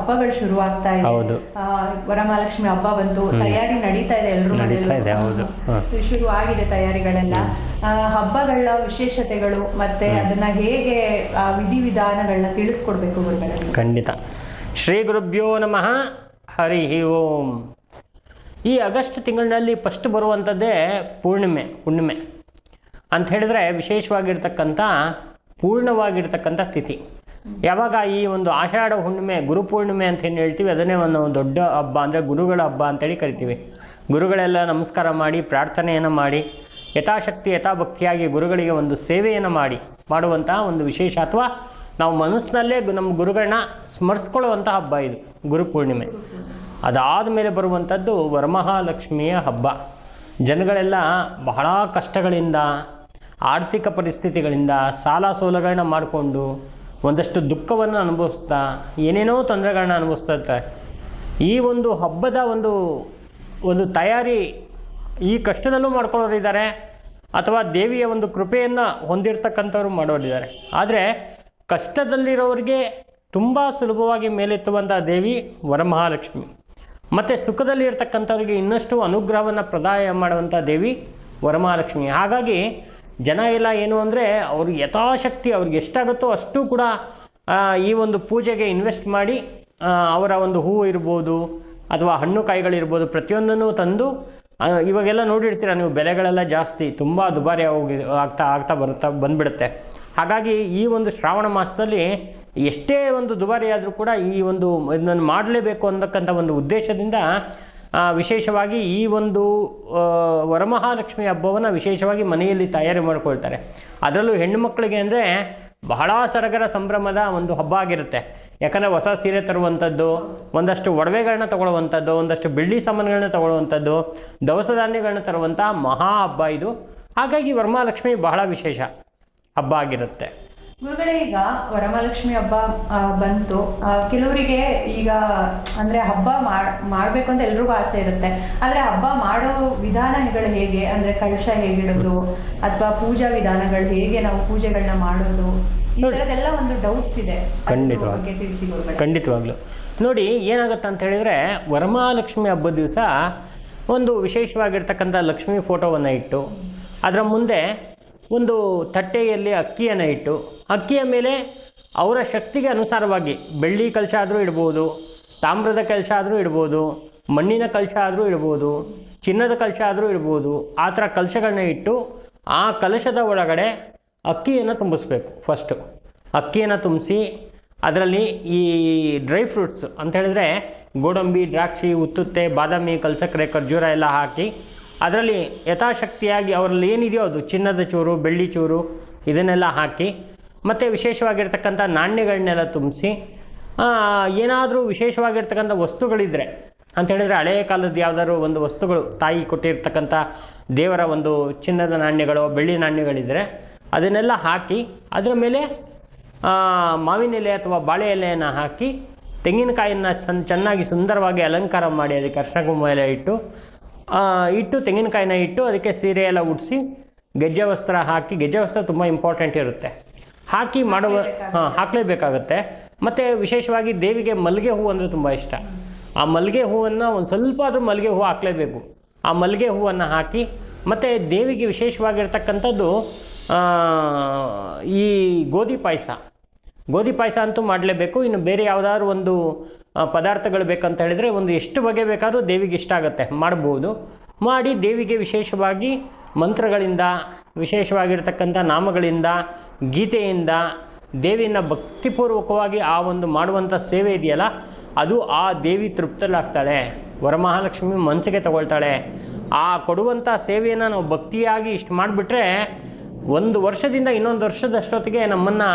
ಹಬ್ಬಗಳು ಶುರು ಆಗ್ತಾ ಇದೆ. ವರಮಹಾಲಕ್ಷ್ಮಿ ಹಬ್ಬ ಬಂತು, ತಯಾರಿ ನಡೀತಾ ಇದೆ ಎಲ್ರೂ ಮನೆಯಲ್ಲೂ ಶುರು ಆಗಿದೆ ತಯಾರಿಗಳೆಲ್ಲ. ಹಬ್ಬಗಳ ವಿಶೇಷತೆಗಳು ಮತ್ತೆ ಅದನ್ನ ಹೇಗೆ ವಿಧಿವಿಧಾನಗಳನ್ನ ತಿಳಿಸ್ಕೊಡ್ಬೇಕು ಗುರುಗಳಲ್ಲಿ? ಖಂಡಿತ. ಶ್ರೀ ಗುರುಭ್ಯೋ ನಮಃ. ಹರಿ ಓಂ. ಈ ಆಗಸ್ಟ್ ತಿಂಗಳಿನಲ್ಲಿ ಫಸ್ಟ್ ಬರುವಂಥದ್ದೇ ಹುಣ್ಣಿಮೆ ಅಂತ ಹೇಳಿದ್ರೆ ವಿಶೇಷವಾಗಿರ್ತಕ್ಕಂಥ ಪೂರ್ಣವಾಗಿರ್ತಕ್ಕಂಥ ತಿಥಿ. ಯಾವಾಗ ಈ ಒಂದು ಆಷಾಢ ಹುಣ್ಣಿಮೆ, ಗುರುಪೂರ್ಣಿಮೆ ಅಂತ ಏನು ಹೇಳ್ತೀವಿ, ಅದನ್ನೇ ಒಂದು ದೊಡ್ಡ ಹಬ್ಬ, ಅಂದರೆ ಗುರುಗಳ ಹಬ್ಬ ಅಂತೇಳಿ ಕರಿತೀವಿ. ಗುರುಗಳೆಲ್ಲ ನಮಸ್ಕಾರ ಮಾಡಿ ಪ್ರಾರ್ಥನೆಯನ್ನು ಮಾಡಿ ಯಥಾಶಕ್ತಿ ಯಥಾಭಕ್ತಿಯಾಗಿ ಗುರುಗಳಿಗೆ ಒಂದು ಸೇವೆಯನ್ನು ಮಾಡುವಂಥ ಒಂದು ವಿಶೇಷ, ಅಥವಾ ನಾವು ಮನಸ್ಸಿನಲ್ಲೇ ನಮ್ಮ ಗುರುಗಳನ್ನ ಸ್ಮರಿಸ್ಕೊಳ್ಳುವಂಥ ಹಬ್ಬ ಇದು ಗುರುಪೂರ್ಣಿಮೆ. ಅದಾದ ಮೇಲೆ ಬರುವಂಥದ್ದು ವರಮಹಾಲಕ್ಷ್ಮಿಯ ಹಬ್ಬ. ಜನಗಳೆಲ್ಲ ಬಹಳ ಕಷ್ಟಗಳಿಂದ, ಆರ್ಥಿಕ ಪರಿಸ್ಥಿತಿಗಳಿಂದ, ಸಾಲ ಸೋಲಗಳನ್ನ ಮಾಡಿಕೊಂಡು ಒಂದಷ್ಟು ದುಃಖವನ್ನು ಅನುಭವಿಸ್ತಾ ಏನೇನೋ ತೊಂದರೆಗಳನ್ನ ಅನುಭವಿಸ್ತಾ ಇರ್ತಾರೆ. ಈ ಒಂದು ಹಬ್ಬದ ಒಂದು ತಯಾರಿ ಈ ಕಷ್ಟದಲ್ಲೂ ಮಾಡ್ಕೊಳ್ಳೋರಿದ್ದಾರೆ, ಅಥವಾ ದೇವಿಯ ಒಂದು ಕೃಪೆಯನ್ನು ಹೊಂದಿರತಕ್ಕಂಥವ್ರು ಮಾಡೋರಿದ್ದಾರೆ. ಆದರೆ ಕಷ್ಟದಲ್ಲಿರೋರಿಗೆ ತುಂಬ ಸುಲಭವಾಗಿ ಮೇಲೆತ್ತುವಂಥ ದೇವಿ ವರಮಹಾಲಕ್ಷ್ಮಿ, ಮತ್ತು ಸುಖದಲ್ಲಿ ಇರ್ತಕ್ಕಂಥವ್ರಿಗೆ ಇನ್ನಷ್ಟು ಅನುಗ್ರಹವನ್ನು ಪ್ರದಾನ ಮಾಡುವಂಥ ದೇವಿ ವರಮಹಾಲಕ್ಷ್ಮಿ. ಹಾಗಾಗಿ ಜನ ಎಲ್ಲ ಏನು ಅಂದರೆ ಅವ್ರಿಗೆ ಯಥಾಶಕ್ತಿ ಅವ್ರಿಗೆ ಎಷ್ಟಾಗುತ್ತೋ ಅಷ್ಟು ಕೂಡ ಈ ಒಂದು ಪೂಜೆಗೆ ಇನ್ವೆಸ್ಟ್ ಮಾಡಿ ಅವರ ಒಂದು ಹೂವು ಇರ್ಬೋದು ಅಥವಾ ಹಣ್ಣು ಕಾಯಿಗಳಿರ್ಬೋದು ಪ್ರತಿಯೊಂದನ್ನು ತಂದು, ಇವಾಗೆಲ್ಲ ನೋಡಿರ್ತೀರ ನೀವು, ಬೆಲೆಗಳೆಲ್ಲ ಜಾಸ್ತಿ, ತುಂಬ ದುಬಾರಿ ಆಗ್ತಾ ಬಂದುಬಿಡುತ್ತೆ. ಹಾಗಾಗಿ ಈ ಒಂದು ಶ್ರಾವಣ ಮಾಸದಲ್ಲಿ ಎಷ್ಟೇ ಒಂದು ದುಬಾರಿ ಆದರೂ ಕೂಡ ಈ ಒಂದು ಇದನ್ನು ಮಾಡಲೇಬೇಕು ಅನ್ನತಕ್ಕಂಥ ಒಂದು ಉದ್ದೇಶದಿಂದ ವಿಶೇಷವಾಗಿ ಈ ಒಂದು ವರಮಹಾಲಕ್ಷ್ಮಿ ಹಬ್ಬವನ್ನು ವಿಶೇಷವಾಗಿ ಮನೆಯಲ್ಲಿ ತಯಾರಿ ಮಾಡ್ಕೊಳ್ತಾರೆ. ಅದರಲ್ಲೂ ಹೆಣ್ಣು ಮಕ್ಕಳಿಗೆ ಅಂದರೆ ಬಹಳ ಸಡಗರ ಸಂಭ್ರಮದ ಒಂದು ಹಬ್ಬ ಆಗಿರುತ್ತೆ. ಯಾಕಂದರೆ ಹೊಸ ಸೀರೆ ತರುವಂಥದ್ದು, ಒಂದಷ್ಟು ಒಡವೆಗಳನ್ನ ತಗೊಳ್ಳುವಂಥದ್ದು, ಒಂದಷ್ಟು ಬೆಳ್ಳಿ ಸಾಮಾನುಗಳನ್ನ ತಗೊಳ್ಳುವಂಥದ್ದು, ದವಸ ಧಾನ್ಯಗಳನ್ನ ತರುವಂಥ ಮಹಾ ಹಬ್ಬ ಇದು. ಹಾಗಾಗಿ ವರಮಹಾಲಕ್ಷ್ಮಿ ಬಹಳ ವಿಶೇಷ ಹಬ್ಬ ಆಗಿರುತ್ತೆ. ಗುರುಗಳೇ, ಈಗ ವರಮಹಾಲಕ್ಷ್ಮಿ ಹಬ್ಬ ಬಂತು, ಕೆಲವರಿಗೆ ಈಗ ಅಂದರೆ ಹಬ್ಬ ಮಾಡಬೇಕು ಅಂತ ಎಲ್ರಿಗೂ ಆಸೆ ಇರುತ್ತೆ. ಆದರೆ ಹಬ್ಬ ಮಾಡೋ ವಿಧಾನಗಳು ಹೇಗೆ, ಅಂದರೆ ಕಳಶ ಹೇಗಿಡೋದು ಅಥವಾ ಪೂಜಾ ವಿಧಾನಗಳು ಹೇಗೆ, ನಾವು ಪೂಜೆಗಳನ್ನ ಮಾಡೋದು, ಈ ಥರದ್ದೆಲ್ಲ ಒಂದು ಡೌಟ್ಸ್ ಇದೆ. ಖಂಡಿತವಾಗ್ಲೂ ನೋಡಿ, ಏನಾಗುತ್ತೆ ಅಂತ ಹೇಳಿದರೆ ವರಮಹಾಲಕ್ಷ್ಮಿ ಹಬ್ಬದ ದಿವಸ ಒಂದು ವಿಶೇಷವಾಗಿರ್ತಕ್ಕಂಥ ಲಕ್ಷ್ಮೀ ಫೋಟೋವನ್ನು ಇಟ್ಟು ಅದರ ಮುಂದೆ ಒಂದು ತಟ್ಟೆಯಲ್ಲಿ ಅಕ್ಕಿಯನ್ನು ಇಟ್ಟು, ಅಕ್ಕಿಯ ಮೇಲೆ ಅವರ ಶಕ್ತಿಗೆ ಅನುಸಾರವಾಗಿ ಬೆಳ್ಳಿ ಕಲಶ ಆದರೂ ಇಡ್ಬೋದು, ತಾಮ್ರದ ಕಲಶ ಆದರೂ ಇಡ್ಬೋದು, ಮಣ್ಣಿನ ಕಲಶ ಆದರೂ ಇಡ್ಬೋದು, ಚಿನ್ನದ ಕಲಶ ಆದರೂ ಇಡ್ಬೋದು. ಆ ಥರ ಕಲಶಗಳನ್ನ ಇಟ್ಟು ಆ ಕಲಶದ ಒಳಗಡೆ ಅಕ್ಕಿಯನ್ನು ತುಂಬಿಸ್ಬೇಕು. ಫಸ್ಟು ಅಕ್ಕಿಯನ್ನು ತುಂಬಿಸಿ ಅದರಲ್ಲಿ ಈ ಡ್ರೈ ಫ್ರೂಟ್ಸ್ ಅಂತ ಹೇಳಿದ್ರೆ ಗೋಡಂಬಿ, ದ್ರಾಕ್ಷಿ, ಉತ್ತುತ್ತೆ, ಬಾದಾಮಿ, ಕಲ್ಸಕ್ಕರೆ, ಖರ್ಜೂರ ಎಲ್ಲ ಹಾಕಿ ಅದರಲ್ಲಿ ಯಥಾಶಕ್ತಿಯಾಗಿ ಅವರಲ್ಲಿ ಏನಿದೆಯೋ ಅದು ಚಿನ್ನದ ಚೂರು, ಬೆಳ್ಳಿ ಚೂರು ಇದನ್ನೆಲ್ಲ ಹಾಕಿ, ಮತ್ತು ವಿಶೇಷವಾಗಿರ್ತಕ್ಕಂಥ ನಾಣ್ಯಗಳನ್ನೆಲ್ಲ ತುಂಬಿಸಿ, ಏನಾದರೂ ವಿಶೇಷವಾಗಿರ್ತಕ್ಕಂಥ ವಸ್ತುಗಳಿದ್ದರೆ ಅಂತ ಹೇಳಿದರೆ ಹಳೆಯ ಕಾಲದ ಯಾವುದಾದ್ರು ಒಂದು ವಸ್ತುಗಳು, ತಾಯಿ ಕೊಟ್ಟಿರ್ತಕ್ಕಂಥ ದೇವರ ಒಂದು ಚಿನ್ನದ ನಾಣ್ಯಗಳು, ಬೆಳ್ಳಿ ನಾಣ್ಯಗಳಿದ್ದರೆ ಅದನ್ನೆಲ್ಲ ಹಾಕಿ ಅದರ ಮೇಲೆ ಮಾವಿನ ಎಲೆ ಅಥವಾ ಬಾಳೆ ಎಲೆಯನ್ನು ಹಾಕಿ ತೆಂಗಿನಕಾಯಿಯನ್ನು ಚೆನ್ನಾಗಿ ಸುಂದರವಾಗಿ ಅಲಂಕಾರ ಮಾಡಿ ಅದಕ್ಕೆ ಅರಿಶಿನ ಕುಂಕುಮ ಎಲ್ಲ ಇಟ್ಟು ತೆಂಗಿನಕಾಯಿನ ಇಟ್ಟು ಅದಕ್ಕೆ ಸೀರೆ ಎಲ್ಲ ಉಡಿಸಿ ಗೆಜ್ಜೆ ವಸ್ತ್ರ ಹಾಕಿ, ಗೆಜ್ಜೆ ವಸ್ತ್ರ ತುಂಬ ಇಂಪಾರ್ಟೆಂಟ್ ಇರುತ್ತೆ, ಹಾಕಿ ಹಾಕಲೇಬೇಕಾಗತ್ತೆ. ಮತ್ತು ವಿಶೇಷವಾಗಿ ದೇವಿಗೆ ಮಲ್ಲಿಗೆ ಹೂವು ಅಂದರೆ ತುಂಬ ಇಷ್ಟ. ಆ ಮಲ್ಲಿಗೆ ಹೂವನ್ನು ಒಂದು ಸ್ವಲ್ಪ ಆದರೂ ಮಲ್ಲಿಗೆ ಹೂವು ಹಾಕಲೇಬೇಕು. ಆ ಮಲ್ಲಿಗೆ ಹೂವನ್ನು ಹಾಕಿ, ಮತ್ತು ದೇವಿಗೆ ವಿಶೇಷವಾಗಿರ್ತಕ್ಕಂಥದ್ದು ಈ ಗೋಧಿ ಪಾಯಸ ಅಂತೂ ಮಾಡಲೇಬೇಕು. ಇನ್ನು ಬೇರೆ ಯಾವುದಾದ್ರು ಒಂದು ಪದಾರ್ಥಗಳು ಬೇಕಂತ ಹೇಳಿದರೆ ಒಂದು ಎಷ್ಟು ಬಗೆ ಬೇಕಾದರೂ ದೇವಿಗೆ ಇಷ್ಟ ಆಗುತ್ತೆ ಮಾಡ್ಬೋದು. ಮಾಡಿ ದೇವಿಗೆ ವಿಶೇಷವಾಗಿ ಮಂತ್ರಗಳಿಂದ, ವಿಶೇಷವಾಗಿರ್ತಕ್ಕಂಥ ನಾಮಗಳಿಂದ, ಗೀತೆಯಿಂದ ದೇವಿಯನ್ನು ಭಕ್ತಿಪೂರ್ವಕವಾಗಿ ಆ ಒಂದು ಮಾಡುವಂಥ ಸೇವೆ ಇದೆಯಲ್ಲ, ಅದು ಆ ದೇವಿ ತೃಪ್ತಲಾಗ್ತಾಳೆ, ವರಮಹಾಲಕ್ಷ್ಮಿ ಮನಸ್ಸಿಗೆ ತಗೊಳ್ತಾಳೆ. ಆ ಕೊಡುವಂಥ ಸೇವೆಯನ್ನು ನಾವು ಭಕ್ತಿಯಾಗಿ ಇಷ್ಟು ಮಾಡಿಬಿಟ್ರೆ ಒಂದು ವರ್ಷದಿಂದ ಇನ್ನೊಂದು ವರ್ಷದಷ್ಟೊತ್ತಿಗೆ ನಮ್ಮನ್ನು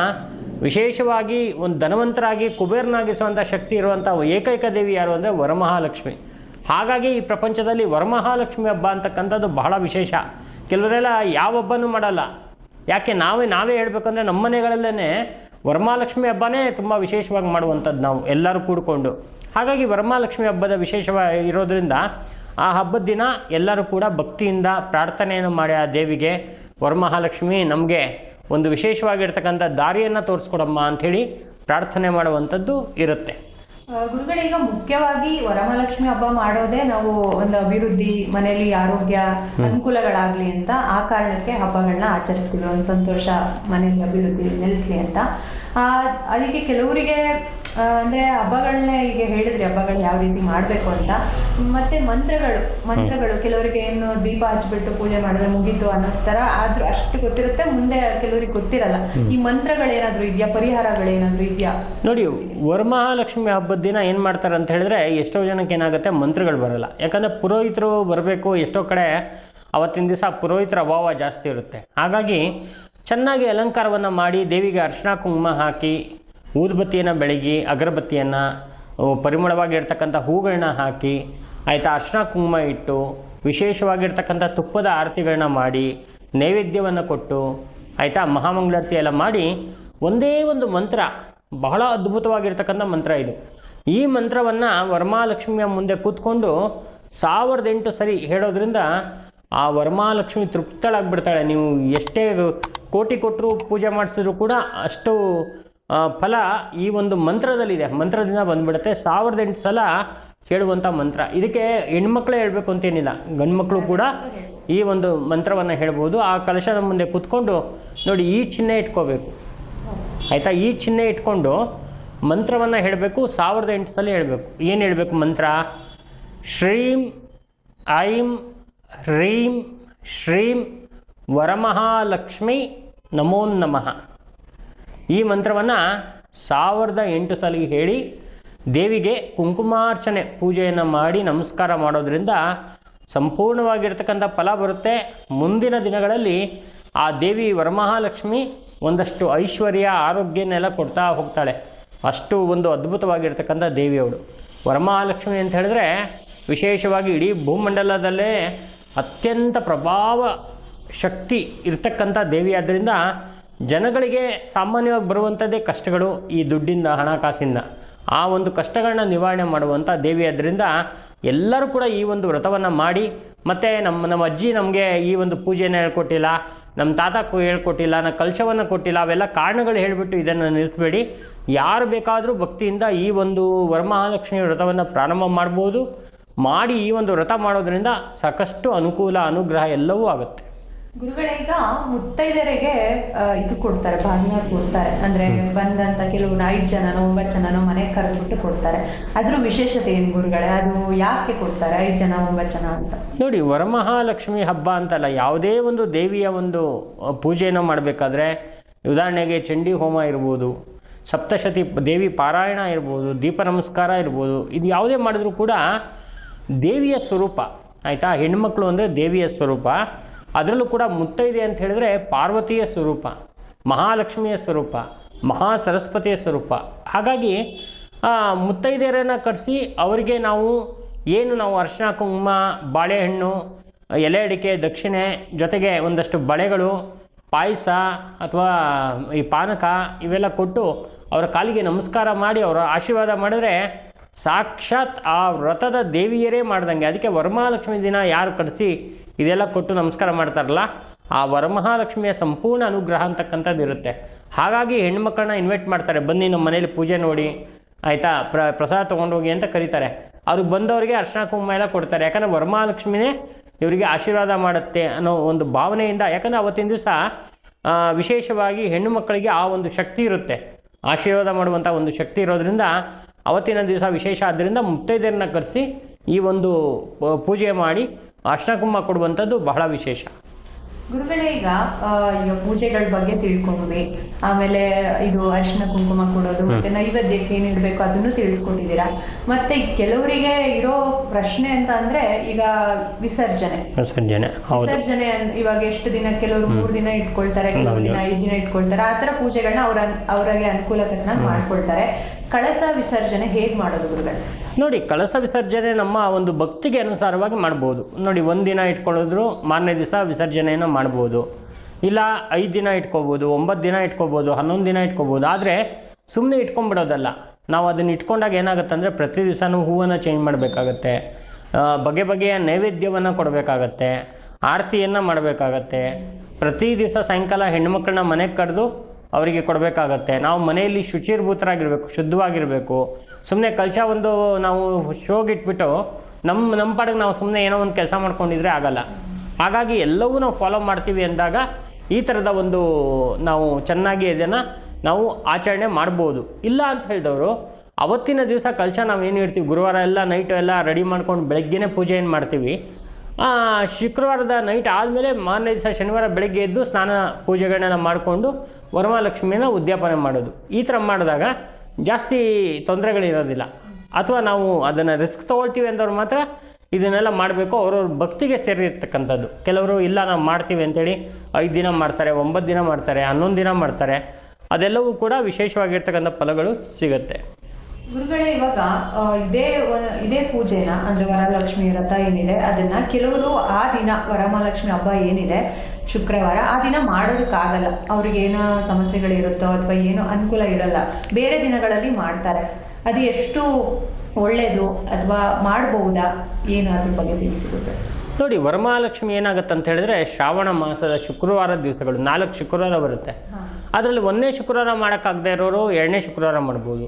ವಿಶೇಷವಾಗಿ ಒಂದು ಧನವಂತರಾಗಿ ಕುಬೇರನಾಗಿಸುವಂಥ ಶಕ್ತಿ ಇರುವಂಥ ಏಕೈಕ ದೇವಿ ಯಾರು ಅಂದರೆ ವರಮಹಾಲಕ್ಷ್ಮಿ. ಹಾಗಾಗಿ ಈ ಪ್ರಪಂಚದಲ್ಲಿ ವರಮಹಾಲಕ್ಷ್ಮಿ ಹಬ್ಬ ಅಂತಕ್ಕಂಥದ್ದು ಬಹಳ ವಿಶೇಷ. ಕೆಲವರೆಲ್ಲ ಯಾವ ಹಬ್ಬನೂ ಮಾಡಲ್ಲ. ಯಾಕೆ ನಾವೇ ಹೇಳಬೇಕಂದ್ರೆ ನಮ್ಮ ಮನೆಗಳಲ್ಲೇ ವರಮಹಾಲಕ್ಷ್ಮಿ ಹಬ್ಬನೇ ತುಂಬ ವಿಶೇಷವಾಗಿ ಮಾಡುವಂಥದ್ದು ನಾವು ಎಲ್ಲರೂ ಕೂಡಿಕೊಂಡು. ಹಾಗಾಗಿ ವರಮಹಾಲಕ್ಷ್ಮಿ ಹಬ್ಬದ ವಿಶೇಷವಾಗಿ ಇರೋದರಿಂದ ಆ ಹಬ್ಬದ ದಿನ ಎಲ್ಲರೂ ಕೂಡ ಭಕ್ತಿಯಿಂದ ಪ್ರಾರ್ಥನೆಯನ್ನು ಮಾಡಿ ಆ ದೇವಿಗೆ, ವರಮಹಾಲಕ್ಷ್ಮಿ ನಮಗೆ ಒಂದು ವಿಶೇಷವಾಗಿರ್ತಕ್ಕಂಥ ದಾರಿಯನ್ನು ತೋರಿಸ್ಕೊಡಮ್ಮ ಅಂಥೇಳಿ ಪ್ರಾರ್ಥನೆ ಮಾಡುವಂಥದ್ದು ಇರುತ್ತೆ. ಗುರುಗಳೀಗ ಮುಖ್ಯವಾಗಿ ವರಮಹಾಲಕ್ಷ್ಮಿ ಹಬ್ಬ ಮಾಡೋದೇ ನಾವು ಒಂದು ಅಭಿವೃದ್ಧಿ, ಮನೆಯಲ್ಲಿ ಆರೋಗ್ಯ ಅನುಕೂಲಗಳಾಗ್ಲಿ ಅಂತ ಆ ಕಾರಣಕ್ಕೆ ಹಬ್ಬಗಳನ್ನ ಆಚರಿಸ್ತೀವಿ. ಒಂದು ಸಂತೋಷ ಮನೆಯಲ್ಲಿ ಅಭಿವೃದ್ಧಿ ನೆಲೆಸ್ಲಿ ಅಂತ. ಅದಕ್ಕೆ ಕೆಲವರಿಗೆ ಅಂದ್ರೆ ಹಬ್ಬಗಳನ್ನೇ ಈಗ ಹೇಳಿದ್ರಿ, ಹಬ್ಬಗಳು ಯಾವ ರೀತಿ ಮಾಡಬೇಕು ಅಂತ. ಮತ್ತೆ ಮಂತ್ರಗಳು ಕೆಲವರಿಗೆ ಏನು ದೀಪ ಹಚ್ಬಿಟ್ಟು ಪೂಜೆ ಮಾಡಿದ್ರೆ ಮುಗೀತು ಅನ್ನೋ ತರ ಆದ್ರೂ ಅಷ್ಟು ಗೊತ್ತಿರುತ್ತೆ, ಮುಂದೆ ಕೆಲವರಿಗೆ ಗೊತ್ತಿರಲ್ಲ. ಈ ಮಂತ್ರಗಳೇನಾದ್ರೂ ಇದೆಯಾ, ಪರಿಹಾರಗಳೇನಾದ್ರೂ ಇದೆಯಾ? ನೋಡಿ, ವರಮಹಾಲಕ್ಷ್ಮಿ ಹಬ್ಬದ ದಿನ ಏನು ಮಾಡ್ತಾರೆ ಅಂತ ಹೇಳಿದ್ರೆ, ಎಷ್ಟೋ ಜನಕ್ಕೆ ಏನಾಗುತ್ತೆ, ಮಂತ್ರಗಳು ಬರಲ್ಲ. ಯಾಕಂದರೆ ಪುರೋಹಿತರು ಬರಬೇಕು, ಎಷ್ಟೋ ಕಡೆ ಅವತ್ತಿನ ದಿವಸ ಪುರೋಹಿತರ ಅಭಾವ ಜಾಸ್ತಿ ಇರುತ್ತೆ. ಹಾಗಾಗಿ ಚೆನ್ನಾಗಿ ಅಲಂಕಾರವನ್ನು ಮಾಡಿ ದೇವಿಗೆ ಅರ್ಶಿನ ಕುಂಕುಮ ಹಾಕಿ, ಊದುಬತ್ತಿಯನ್ನು ಬೆಳಗಿ, ಅಗರಬತ್ತಿಯನ್ನು, ಪರಿಮಳವಾಗಿರ್ತಕ್ಕಂಥ ಹೂಗಳನ್ನ ಹಾಕಿ, ಆಯಿತಾ, ಅರ್ಶಿನ ಕುಂಕುಮ ಇಟ್ಟು, ವಿಶೇಷವಾಗಿರ್ತಕ್ಕಂಥ ತುಪ್ಪದ ಆರತಿಗಳನ್ನ ಮಾಡಿ, ನೈವೇದ್ಯವನ್ನು ಕೊಟ್ಟು, ಆಯಿತಾ, ಮಹಾಮಂಗಳಾರತಿ ಎಲ್ಲ ಮಾಡಿ, ಒಂದೇ ಒಂದು ಮಂತ್ರ, ಬಹಳ ಅದ್ಭುತವಾಗಿರ್ತಕ್ಕಂಥ ಮಂತ್ರ ಇದು. ಈ ಮಂತ್ರವನ್ನು ವರಮಹಾಲಕ್ಷ್ಮಿಯ ಮುಂದೆ ಕೂತ್ಕೊಂಡು 1008 ಸರಿ ಹೇಳೋದ್ರಿಂದ ಆ ವರಮಹಾಲಕ್ಷ್ಮಿ ತೃಪ್ತಳಾಗಿಬಿಡ್ತಾಳೆ. ನೀವು ಎಷ್ಟೇ ಕೋಟಿ ಕೊಟ್ಟರು ಪೂಜೆ ಮಾಡಿಸಿದ್ರು ಕೂಡ ಅಷ್ಟು ಫಲ ಈ ಒಂದು ಮಂತ್ರದಲ್ಲಿದೆ. ಮಂತ್ರದಿಂದ ಬಂದುಬಿಡುತ್ತೆ. 1008 ಸಲ ಹೇಳುವಂಥ ಮಂತ್ರ. ಇದಕ್ಕೆ ಹೆಣ್ಮಕ್ಳೇ ಹೇಳಬೇಕು ಅಂತೇನಿಲ್ಲ, ಗಂಡು ಮಕ್ಕಳು ಕೂಡ ಈ ಒಂದು ಮಂತ್ರವನ್ನು ಹೇಳ್ಬೋದು. ಆ ಕಲಶದ ಮುಂದೆ ಕೂತ್ಕೊಂಡು ನೋಡಿ, ಈ ಚಿಹ್ನೆ ಇಟ್ಕೋಬೇಕು, ಆಯಿತಾ. ಈ ಚಿಹ್ನೆ ಇಟ್ಕೊಂಡು ಮಂತ್ರವನ್ನು ಹೇಳಬೇಕು. 1008 ಸಲ ಹೇಳಬೇಕು. ಏನು ಹೇಳಬೇಕು ಮಂತ್ರ? ಶ್ರೀಂ ಐಂ ಹ್ರೀಂ ಶ್ರೀಂ ವರಮಹಾಲಕ್ಷ್ಮಿ ನಮೋ ನಮಃ. ಈ ಮಂತ್ರವನ್ನು 1008 ಸಲ ಹೇಳಿ ದೇವಿಗೆ ಕುಂಕುಮಾರ್ಚನೆ ಪೂಜೆಯನ್ನು ಮಾಡಿ ನಮಸ್ಕಾರ ಮಾಡೋದ್ರಿಂದ ಸಂಪೂರ್ಣವಾಗಿರ್ತಕ್ಕಂಥ ಫಲ ಬರುತ್ತೆ. ಮುಂದಿನ ದಿನಗಳಲ್ಲಿ ಆ ದೇವಿ ವರಮಹಾಲಕ್ಷ್ಮಿ ಒಂದಷ್ಟು ಐಶ್ವರ್ಯ, ಆರೋಗ್ಯನೆಲ್ಲ ಕೊಡ್ತಾ ಹೋಗ್ತಾಳೆ. ಅಷ್ಟು ಒಂದು ಅದ್ಭುತವಾಗಿರ್ತಕ್ಕಂಥ ದೇವಿಯವಳು ವರಮಹಾಲಕ್ಷ್ಮಿ ಅಂತ ಹೇಳಿದ್ರೆ. ವಿಶೇಷವಾಗಿ ಇಡೀ ಭೂಮಂಡಲದಲ್ಲೇ ಅತ್ಯಂತ ಪ್ರಭಾವ ಶಕ್ತಿ ಇರ್ತಕ್ಕಂಥ ದೇವಿ. ಆದ್ದರಿಂದ ಜನಗಳಿಗೆ ಸಾಮಾನ್ಯವಾಗಿ ಬರುವಂಥದ್ದೇ ಕಷ್ಟಗಳು, ಈ ದುಡ್ಡಿಂದ, ಹಣಕಾಸಿಂದ. ಆ ಒಂದು ಕಷ್ಟಗಳನ್ನ ನಿವಾರಣೆ ಮಾಡುವಂಥ ದೇವಿ. ಆದ್ದರಿಂದ ಎಲ್ಲರೂ ಕೂಡ ಈ ಒಂದು ವ್ರತವನ್ನು ಮಾಡಿ, ಮತ್ತು ನಮ್ಮ ಅಜ್ಜಿ ನಮಗೆ ಈ ಒಂದು ಪೂಜೆಯನ್ನು ಹೇಳ್ಕೊಟ್ಟಿಲ್ಲ, ನಮ್ಮ ತಾತ ಹೇಳ್ಕೊಟ್ಟಿಲ್ಲ, ನಾನು ಕಲಶವನ್ನು ಕೊಟ್ಟಿಲ್ಲ, ಅವೆಲ್ಲ ಕಾರಣಗಳು ಹೇಳಿಬಿಟ್ಟು ಇದನ್ನು ನಿಲ್ಲಿಸಬೇಡಿ. ಯಾರು ಬೇಕಾದರೂ ಭಕ್ತಿಯಿಂದ ಈ ಒಂದು ವರಮಹಾಲಕ್ಷ್ಮಿ ವ್ರತವನ್ನು ಪ್ರಾರಂಭ ಮಾಡ್ಬೋದು. ಮಾಡಿ ಈ ಒಂದು ವ್ರತ ಮಾಡೋದ್ರಿಂದ ಸಾಕಷ್ಟು ಅನುಕೂಲ, ಅನುಗ್ರಹ ಎಲ್ಲವೂ ಆಗುತ್ತೆ. ಗುರುಗಳೀಗ ಮುತ್ತೈದೆಯರಿಗೆ ಇದು ಕೊಡ್ತಾರೆ, ಭಾಗ್ಯ ಕೊಡ್ತಾರೆ. ಅಂದ್ರೆ ಬಂದಂತ ಕೆಲವು 5 ಜನನೋ 9 ಜನನೋ ಮನೆಗೆ ಕರೆದ್ಬಿಟ್ಟು ಕೊಡ್ತಾರೆ. ಅದ್ರ ವಿಶೇಷತೆ ಏನು ಗುರುಗಳೇ? ಅದು ಯಾಕೆ ಕೊಡ್ತಾರೆ 5 ಜನ 9 ಜನ ಅಂತ? ನೋಡಿ, ವರಮಹಾಲಕ್ಷ್ಮಿ ಹಬ್ಬ ಅಂತಲ್ಲ, ಯಾವುದೇ ಒಂದು ದೇವಿಯ ಒಂದು ಪೂಜೆಯನ್ನು ಮಾಡಬೇಕಾದ್ರೆ, ಉದಾಹರಣೆಗೆ ಚಂಡಿ ಹೋಮ ಇರ್ಬೋದು, ಸಪ್ತಶತಿ ದೇವಿ ಪಾರಾಯಣ ಇರ್ಬೋದು, ದೀಪ ನಮಸ್ಕಾರ ಇರ್ಬೋದು, ಇದು ಯಾವುದೇ ಮಾಡಿದ್ರೂ ಕೂಡ ದೇವಿಯ ಸ್ವರೂಪ, ಆಯಿತಾ. ಹೆಣ್ಮಕ್ಳು ಅಂದರೆ ದೇವಿಯ ಸ್ವರೂಪ. ಅದರಲ್ಲೂ ಕೂಡ ಮುತ್ತೈದೆ ಅಂತ ಹೇಳಿದ್ರೆ ಪಾರ್ವತಿಯ ಸ್ವರೂಪ, ಮಹಾಲಕ್ಷ್ಮಿಯ ಸ್ವರೂಪ, ಮಹಾ ಸರಸ್ವತಿಯ ಸ್ವರೂಪ. ಹಾಗಾಗಿ ಮುತ್ತೈದೆಯರನ್ನು ಕರೆಸಿ ಅವರಿಗೆ ನಾವು ಅರ್ಶಿನ ಕುಂಕುಮ, ಬಾಳೆಹಣ್ಣು, ಎಲೆ ಅಡಿಕೆ, ದಕ್ಷಿಣೆ, ಜೊತೆಗೆ ಒಂದಷ್ಟು ಬಳೆಗಳು, ಪಾಯಸ ಅಥವಾ ಈ ಪಾನಕ ಇವೆಲ್ಲ ಕೊಟ್ಟು ಅವರ ಕಾಲಿಗೆ ನಮಸ್ಕಾರ ಮಾಡಿ ಅವರ ಆಶೀರ್ವಾದ ಮಾಡಿದ್ರೆ ಸಾಕ್ಷಾತ್ ಆ ವ್ರತದ ದೇವಿಯರೇ ಮಾಡ್ದಂಗೆ. ಅದಕ್ಕೆ ವರಮಹಾಲಕ್ಷ್ಮಿ ದಿನ ಯಾರು ಕರೆಸಿ ಇದೆಲ್ಲ ಕೊಟ್ಟು ನಮಸ್ಕಾರ ಮಾಡ್ತಾರಲ್ಲ, ಆ ವರಮಹಾಲಕ್ಷ್ಮಿಯ ಸಂಪೂರ್ಣ ಅನುಗ್ರಹ ಅಂತಕ್ಕಂಥದ್ದು ಇರುತ್ತೆ. ಹಾಗಾಗಿ ಹೆಣ್ಮಕ್ಳನ್ನ ಇನ್ವೈಟ್ ಮಾಡ್ತಾರೆ, ಬನ್ನಿ ನಮ್ಮ ಮನೇಲಿ ಪೂಜೆ ನೋಡಿ, ಆಯಿತಾ, ಪ್ರಸಾದ ತೊಗೊಂಡೋಗಿ ಅಂತ ಕರೀತಾರೆ. ಅವ್ರಿಗೆ ಬಂದವರಿಗೆ ಅರ್ಶಿನ ಕುಂಕುಮ ಎಲ್ಲ ಕೊಡ್ತಾರೆ. ಯಾಕಂದರೆ ವರಮಹಾಲಕ್ಷ್ಮಿನೇ ಇವರಿಗೆ ಆಶೀರ್ವಾದ ಮಾಡುತ್ತೆ ಅನ್ನೋ ಒಂದು ಭಾವನೆಯಿಂದ. ಯಾಕಂದರೆ ಅವತ್ತಿನ ದಿವಸ ವಿಶೇಷವಾಗಿ ಹೆಣ್ಣು ಮಕ್ಕಳಿಗೆ ಆ ಒಂದು ಶಕ್ತಿ ಇರುತ್ತೆ, ಆಶೀರ್ವಾದ ಮಾಡುವಂಥ ಒಂದು ಶಕ್ತಿ ಇರೋದ್ರಿಂದ ಅವತ್ತಿನ ದಿವಸ ವಿಶೇಷ. ಆದ್ದರಿಂದ ಮುತ್ತೈದೆಯರನ್ನ ಕರೆಸಿ ಈ ಒಂದು ಪೂಜೆ ಮಾಡಿ ಅರ್ಶಿನ ಕುಂಕುಮ ಕೊಡುವಂಥದ್ದು ಬಹಳ ವಿಶೇಷ. ಗುರುಗಳೇ, ಈಗ ಪೂಜೆಗಳ ಬಗ್ಗೆ ತಿಳ್ಕೊಂಡ್ವಿ, ಆಮೇಲೆ ಇದು ಅರಿಶಿನ ಕುಂಕುಮ ಕೊಡೋದು, ಮತ್ತೆ ನೈವೇದ್ಯಕ್ಕೆ ಏನ್ ಇಡಬೇಕು ಅದನ್ನು ತಿಳಿಸ್ಕೊಟ್ಟಿದ್ದೀರಾ. ಮತ್ತೆ ಕೆಲವರಿಗೆ ಇರೋ ಪ್ರಶ್ನೆ ಅಂತ ಅಂದ್ರೆ ಈಗ ವಿಸರ್ಜನೆ ಇವಾಗ ಎಷ್ಟು ದಿನ, ಕೆಲವರು 3 ದಿನ ಇಟ್ಕೊಳ್ತಾರೆ, ಕೆಲವರು 5 ದಿನ ಇಟ್ಕೊಳ್ತಾರೆ. ಆತರ ಪೂಜೆಗಳನ್ನ ಅವರಿಗೆ ಅನುಕೂಲಕರನ ಮಾಡ್ಕೊಳ್ತಾರೆ. ಕಳಸ ವಿಸರ್ಜನೆ ಹೇಗೆ ಮಾಡೋದು ಗುರುಗಳು? ನೋಡಿ, ಕಳಸ ವಿಸರ್ಜನೆ ನಮ್ಮ ಒಂದು ಭಕ್ತಿಗೆ ಅನುಸಾರವಾಗಿ ಮಾಡ್ಬೋದು. ನೋಡಿ, 1 ದಿನ ಇಟ್ಕೊಳ್ಳೋದ್ರು ಮಾರನೇ ದಿವಸ ವಿಸರ್ಜನೆಯನ್ನು ಮಾಡ್ಬೋದು, ಇಲ್ಲ 5 ದಿನ ಇಟ್ಕೋಬೋದು, 9 ದಿನ ಇಟ್ಕೋಬೋದು, 11 ದಿನ ಇಟ್ಕೋಬೋದು. ಆದರೆ ಸುಮ್ಮನೆ ಇಟ್ಕೊಂಡ್ಬಿಡೋದಲ್ಲ. ನಾವು ಅದನ್ನು ಇಟ್ಕೊಂಡಾಗ ಏನಾಗುತ್ತೆ ಅಂದರೆ ಪ್ರತಿ ದಿವಸನೂ ಹೂವನ್ನು ಚೇಂಜ್ ಮಾಡಬೇಕಾಗತ್ತೆ, ಬಗೆ ಬಗೆಯ ನೈವೇದ್ಯವನ್ನು ಕೊಡಬೇಕಾಗತ್ತೆ, ಆರತಿಯನ್ನು ಮಾಡಬೇಕಾಗತ್ತೆ. ಪ್ರತಿ ದಿವಸ ಸಾಯಂಕಾಲ ಹೆಣ್ಮಕ್ಳನ್ನ ಮನೆಗೆ ಕರೆದು ಅವರಿಗೆ ಕೊಡಬೇಕಾಗತ್ತೆ. ನಾವು ಮನೆಯಲ್ಲಿ ಶುಚಿರ್ಭೂತರಾಗಿರಬೇಕು, ಶುದ್ಧವಾಗಿರಬೇಕು. ಸುಮ್ಮನೆ ಕಳಶ ಒಂದು ನಾವು ಶೋಗಿಟ್ಬಿಟ್ಟು ನಮ್ಮ ಪಾಡಿಗೆ ನಾವು ಸುಮ್ಮನೆ ಏನೋ ಒಂದು ಕೆಲಸ ಮಾಡ್ಕೊಂಡಿದ್ರೆ ಆಗಲ್ಲ. ಹಾಗಾಗಿ ಎಲ್ಲವೂ ನಾವು ಫಾಲೋ ಮಾಡ್ತೀವಿ ಅಂದಾಗ ಈ ಥರದ ಒಂದು ನಾವು ಚೆನ್ನಾಗಿ ಇದನ್ನು ನಾವು ಆಚರಣೆ ಮಾಡ್ಬೋದು. ಇಲ್ಲ ಅಂತ ಹೇಳಿದವರು ಅವತ್ತಿನ ದಿವಸ ಕಳಶ ನಾವು ಏನು ಇಡ್ತೀವಿ, ಗುರುವಾರ ಎಲ್ಲ ನೈಟು ಎಲ್ಲ ರೆಡಿ ಮಾಡ್ಕೊಂಡು ಬೆಳಗ್ಗೆನೇ ಪೂಜೆ ಏನು ಮಾಡ್ತೀವಿ, ಶುಕ್ರವಾರದ ನೈಟ್ ಆದಮೇಲೆ ಮಾರನೇ ದಿವಸ ಶನಿವಾರ ಬೆಳಗ್ಗೆ ಎದ್ದು ಸ್ನಾನ ಪೂಜೆಗಳನ್ನೆಲ್ಲ ಮಾಡಿಕೊಂಡು ವರಮಹಾಲಕ್ಷ್ಮಿನ ಉದ್ಯಾಪನೆ ಮಾಡೋದು. ಈ ಥರ ಮಾಡಿದಾಗ ಜಾಸ್ತಿ ತೊಂದರೆಗಳಿರೋದಿಲ್ಲ. ಅಥವಾ ನಾವು ಅದನ್ನು ರಿಸ್ಕ್ ತೊಗೊಳ್ತೀವಿ ಅಂದವ್ರು ಮಾತ್ರ ಇದನ್ನೆಲ್ಲ ಮಾಡಬೇಕು. ಅವ್ರವ್ರ ಭಕ್ತಿಗೆ ಸೇರಿರ್ತಕ್ಕಂಥದ್ದು. ಕೆಲವರು ಇಲ್ಲ ನಾವು ಮಾಡ್ತೀವಿ ಅಂತೇಳಿ 5 ದಿನ ಮಾಡ್ತಾರೆ, 9 ದಿನ ಮಾಡ್ತಾರೆ, 11 ದಿನ ಮಾಡ್ತಾರೆ. ಅದೆಲ್ಲವೂ ಕೂಡ ವಿಶೇಷವಾಗಿರ್ತಕ್ಕಂಥ ಫಲಗಳು ಸಿಗುತ್ತೆ. ಗುರುಗಳೇ, ಇವಾಗ ಇದೇ ಪೂಜೆನ ಅಂದ್ರೆ ವರಲಕ್ಷ್ಮಿ ವ್ರತ ಏನಿದೆ ಅದನ್ನ ಕೆಲವರು ಆ ದಿನ ವರಮಹಾಲಕ್ಷ್ಮಿ ಹಬ್ಬ ಏನಿದೆ ಶುಕ್ರವಾರ ಆ ದಿನ ಮಾಡೋದಕ್ಕಾಗಲ್ಲ, ಅವ್ರಿಗೆ ಏನೋ ಸಮಸ್ಯೆಗಳಿರುತ್ತೋ ಅಥವಾ ಏನೋ ಅನುಕೂಲ ಇರಲ್ಲ, ಬೇರೆ ದಿನಗಳಲ್ಲಿ ಮಾಡ್ತಾರೆ. ಅದು ಎಷ್ಟು ಒಳ್ಳೆಯದು ಅಥವಾ ಮಾಡಬಹುದಾ, ಏನು ಅದ್ರ ಬಗ್ಗೆ ತಿಳಿಸಿಕೊಟ್ರೆ? ನೋಡಿ, ವರಮಹಾಲಕ್ಷ್ಮಿ ಏನಾಗುತ್ತೆ ಅಂತ ಹೇಳಿದ್ರೆ ಶ್ರಾವಣ ಮಾಸದ ಶುಕ್ರವಾರದ ದಿವಸಗಳು 4 ಶುಕ್ರವಾರ ಬರುತ್ತೆ. ಅದರಲ್ಲಿ 1ನೇ ಶುಕ್ರವಾರ ಮಾಡೋಕ್ಕಾಗದೇ ಇರೋರು 2ನೇ ಶುಕ್ರವಾರ ಮಾಡ್ಬೋದು.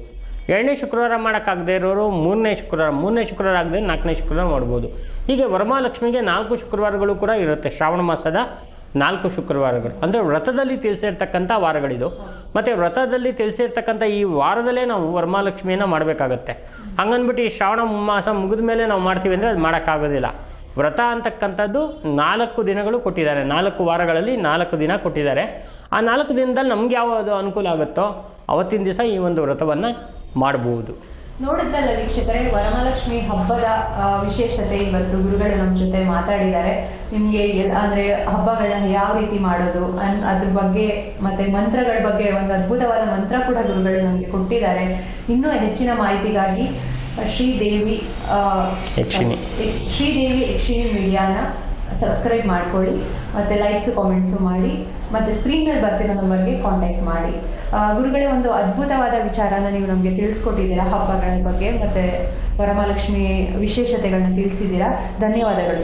2ನೇ ಶುಕ್ರವಾರ ಮಾಡೋಕ್ಕಾಗದೇ ಇರೋರು 3ನೇ ಶುಕ್ರವಾರ ಆಗದೆ 4ನೇ ಶುಕ್ರವಾರ ಮಾಡ್ಬೋದು. ಹೀಗೆ ವರಮಹಾಲಕ್ಷ್ಮಿಗೆ 4 ಶುಕ್ರವಾರಗಳು ಕೂಡ ಇರುತ್ತೆ. ಶ್ರಾವಣ ಮಾಸದ 4 ಶುಕ್ರವಾರಗಳು ಅಂದರೆ ವ್ರತದಲ್ಲಿ ತಿಳಿಸಿರ್ತಕ್ಕಂಥ ವಾರಗಳಿದು. ಮತ್ತು ವ್ರತದಲ್ಲಿ ತಿಳಿಸಿರ್ತಕ್ಕಂಥ ಈ ವಾರದಲ್ಲೇ ನಾವು ವರಮಹಾಲಕ್ಷ್ಮಿಯನ್ನು ಮಾಡಬೇಕಾಗತ್ತೆ. ಹಂಗನ್ಬಿಟ್ಟು ಈ ಶ್ರಾವಣ ಮಾಸ ಮುಗಿದ ಮೇಲೆ ನಾವು ಮಾಡ್ತೀವಿ ಅಂದರೆ ಅದು ಮಾಡೋಕ್ಕಾಗೋದಿಲ್ಲ. ವ್ರತ ಅಂತಕ್ಕಂಥದ್ದು 4 ದಿನಗಳು ಕೊಟ್ಟಿದ್ದಾರೆ. 4 ವಾರಗಳಲ್ಲಿ 4 ದಿನ ಕೊಟ್ಟಿದ್ದಾರೆ. ಆ 4 ದಿನದಲ್ಲಿ ನಮ್ಗೆ ಯಾವುದು ಅನುಕೂಲ ಆಗುತ್ತೋ ಅವತ್ತಿನ ದಿವಸ ಈ ಒಂದು ವ್ರತವನ್ನು ಮಾಡ್ಬೋದು. ನೋಡಿದ್ರಲ್ಲ ವೀಕ್ಷಕರೇ, ವರಮಹಾಲಕ್ಷ್ಮಿ ಹಬ್ಬದ ವಿಶೇಷತೆ ಇವತ್ತು ಗುರುಗಳು ನಮ್ಮ ಜೊತೆ ಮಾತಾಡಿದ್ದಾರೆ. ನಿಮಗೆ ಅಂದರೆ ಹಬ್ಬಗಳನ್ನ ಯಾವ ರೀತಿ ಮಾಡೋದು ಅದ್ರ ಬಗ್ಗೆ ಮತ್ತೆ ಮಂತ್ರಗಳ ಬಗ್ಗೆ ಒಂದು ಅದ್ಭುತವಾದ ಮಂತ್ರ ಕೂಡ ಗುರುಗಳು ನಮಗೆ ಕೊಟ್ಟಿದ್ದಾರೆ. ಇನ್ನೂ ಹೆಚ್ಚಿನ ಮಾಹಿತಿಗಾಗಿ ಶ್ರೀದೇವಿ ಯಕ್ಷಿಣಿ ಮೀಡಿಯಾನ ಸಬ್ಸ್ಕ್ರೈಬ್ ಮಾಡ್ಕೊಳ್ಳಿ, ಮತ್ತು ಲೈಕ್ಸು ಕಾಮೆಂಟ್ಸು ಮಾಡಿ, ಮತ್ತು ಸ್ಕ್ರೀನಲ್ಲಿ ಬರ್ತಿರೋ ನಂಬರ್ಗೆ ಕಾಂಟ್ಯಾಕ್ಟ್ ಮಾಡಿ. ಗುರುಗಳೇ, ಒಂದು ಅದ್ಭುತವಾದ ವಿಚಾರನ ನೀವು ನಮಗೆ ತಿಳಿಸ್ಕೊಟ್ಟಿದ್ದೀರಾ, ಹಬ್ಬಗಳ ಬಗ್ಗೆ ಮತ್ತು ವರಮಹಾಲಕ್ಷ್ಮಿ ವಿಶೇಷತೆಗಳನ್ನ ತಿಳಿಸಿದ್ದೀರಾ. ಧನ್ಯವಾದಗಳು.